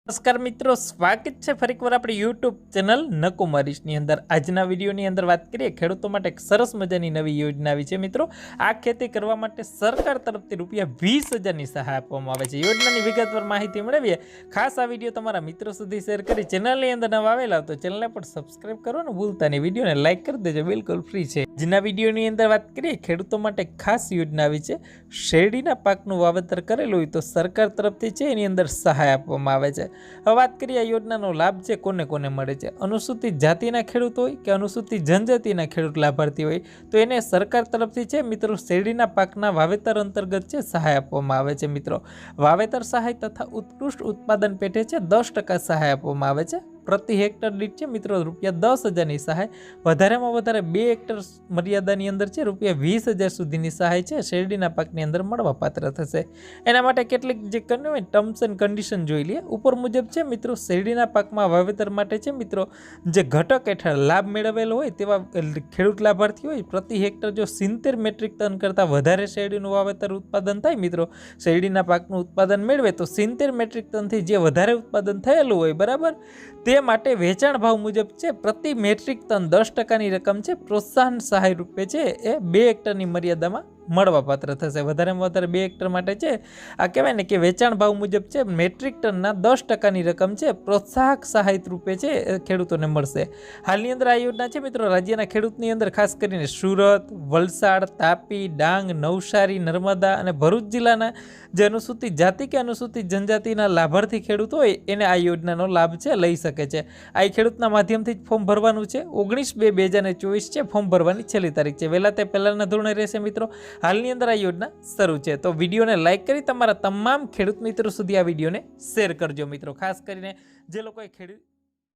નમસ્કાર મિત્રો, સ્વાગત છે ફરી એકવાર આપણી યુટ્યુબ ચેનલ નકુમારીશની અંદર। આજના વિડીયોની અંદર વાત કરીએ ખેડૂતો માટે એક સરસ મજાની નવી યોજના આવી છે। મિત્રો, આ ખેતી કરવા માટે સરકાર તરફથી ₹20,000ની સહાય આપવામાં આવે છે। યોજનાની વિગતવાર માહિતી મેળવીએ। ખાસ આ વિડીયો તમારા મિત્રો સુધી શેર કરી ચેનલની અંદર નવા આવેલા તો ચેનલને પણ સબસ્ક્રાઇબ કરવાનું ભૂલતા નહીં, વિડીયોને લાઇક કરી દેજો, બિલકુલ ફ્રી છે। આજના વિડીયોની અંદર વાત કરીએ ખેડૂતો માટે ખાસ યોજના આવી છે। શેરડીના પાકનું વાવેતર કરેલું હોય તો સરકાર તરફથી છે એની અંદર સહાય આપવામાં આવે છે। હવે વાત કરીએ આ યોજનાનો લાભ છે કોને કોને મળે છે। અનુસૂચિત જાતિના ખેડૂત હોય કે અનુસૂચિત જનજાતિના ખેડૂત લાભાર્થી હોય તો એને સરકાર તરફથી છે મિત્રો શેરડીના પાકના વાવેતર અંતર્ગત છે સહાય આપવામાં આવે છે। મિત્રો, વાવેતર સહાય તથા ઉત્કૃષ્ટ ઉત્પાદન પેટે છે 10% સહાય આપવામાં આવે છે। પ્રતિ હેક્ટર દીઠ છે મિત્રો ₹10,000ની સહાય, વધારેમાં વધારે 2 હેક્ટર મર્યાદાની અંદર છે ₹20,000 સુધીની સહાય છે શેરડીના પાકની અંદર મળવાપાત્ર થશે। એના માટે કેટલીક જે ટર્મ્સ એન્ડ કન્ડિશન જોઈ લઈએ। ઉપર મુજબ છે મિત્રો શેરડીના પાકમાં વાવેતર માટે છે મિત્રો જે ઘટક હેઠળ લાભ મેળવેલો હોય તેવા ખેડૂત લાભાર્થી હોય પ્રતિ હેક્ટર જો 70 મેટ્રિક ટન કરતાં વધારે શેરડીનું વાવેતર ઉત્પાદન થાય મિત્રો શેરડીના પાકનું ઉત્પાદન મેળવે તો 70 મેટ્રિક ટનથી જે વધારે ઉત્પાદન થયેલું હોય બરાબર તે માટે વેચાણ ભાવ મુજબ છે પ્રતિ મેટ્રિક ટન 10%ની રકમ છે પ્રોત્સાહન સહાય રૂપે છે એ 2 હેક્ટરની મર્યાદામાં મળવાપાત્ર થશે। વધારેમાં વધારે 2 હેક્ટર માટે છે આ કહેવાય ને કે વેચાણ ભાવ મુજબ છે મેટ્રિક ટનના 10%ની રકમ છે પ્રોત્સાહક સહાય રૂપે છે ખેડૂતોને મળશે। હાલની અંદર આ યોજના છે મિત્રો રાજ્યના ખેડૂતની અંદર ખાસ કરીને સુરત, વલસાડ, તાપી, ડાંગ, નવસારી, નર્મદા અને ભરૂચ જિલ્લાના જે અનુસૂચિત જાતિ કે અનુસૂચિત જનજાતિના લાભાર્થી ખેડૂત હોય એને આ યોજનાનો લાભ છે લઈ શકે છે। આ ખેડૂતના માધ્યમથી જ ફોર્મ ભરવાનું છે। 19/2/2024 છે ફોર્મ ભરવાની છેલ્લી તારીખ છે। વહેલા તે પહેલાના ધોરણે રહેશે મિત્રો। હાલની અંદર આ યોજના શરૂ છે તો વિડીયોને લાઇક કરી તમારા તમામ ખેડૂત મિત્રો સુધી આ વિડીયોને શેર કરજો મિત્રો। ખાસ કરીને જે લોકોએ ખેડૂત